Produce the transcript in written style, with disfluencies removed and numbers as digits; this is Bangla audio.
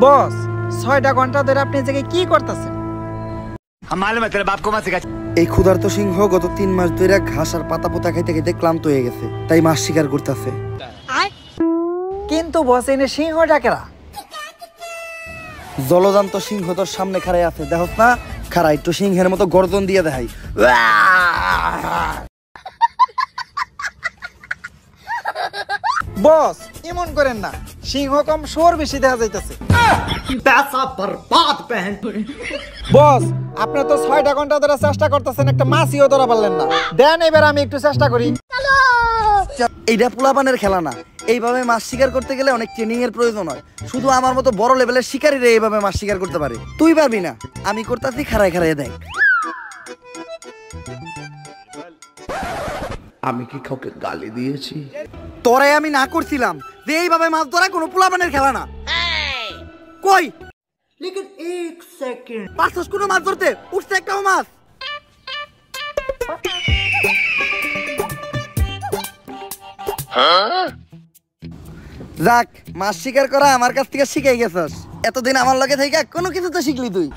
বস 6টা ঘন্টা ধরে আপনি এই জায়গায় কি করতেছেন? এই ক্ষুধার্ত সিংহ গত 3 মাস ধরে ঘাস আর পাতা পোতা খাইতে খাইতে ক্লান্ত হয়ে গেছে, তাই মাছ শিকার করতেছে। কিন্তু বস এনে সিংহ ডাকেরা জলজান্ত সিংহ তোর সামনে খাড়াই আছে, দেখো না? খাড়া একটু সিংহের মতো গর্জন দিয়ে দেখাই। বস এমন করেন না, সিংহ কম শোর বেশি দেখা যাইতেছে। বস আপনি তো 6টা ঘন্টা ধরে চেষ্টা করতেছেন, একটা মাছিও ধরা পারলেন না। দেন এবার আমি একটু চেষ্টা করি। এইটা পোলাপানের খেলা না, এইভাবে মাছ শিকার করতে গেলে অনেক ট্রেনিং এর প্রয়োজন হয়। শুধু আমার মতো বড় লেভেলের শিকারীরা এইভাবে মাছ শিকার করতে পারে, তুই পারবি না। আমি করতেছি, খাড়ায় খাড়ায় দেখ। আমি কি কাউকে গালি দিয়েছি? তোরে আমি না করছিলাম যে এইভাবে মাছ ধরা কোনো পোলাপানের খেলা না। কই লেকিন 1 সেকেন্ড পাঁচশ কোনো মাছ ধরতে উঠছে একটাও মাছ। যাক, মাছ শিকার করা আমার কাছ থেকে শিখাই গেছস। এতদিন আমার লগে থেকে কোনো কিছু তো শিখলি তুই।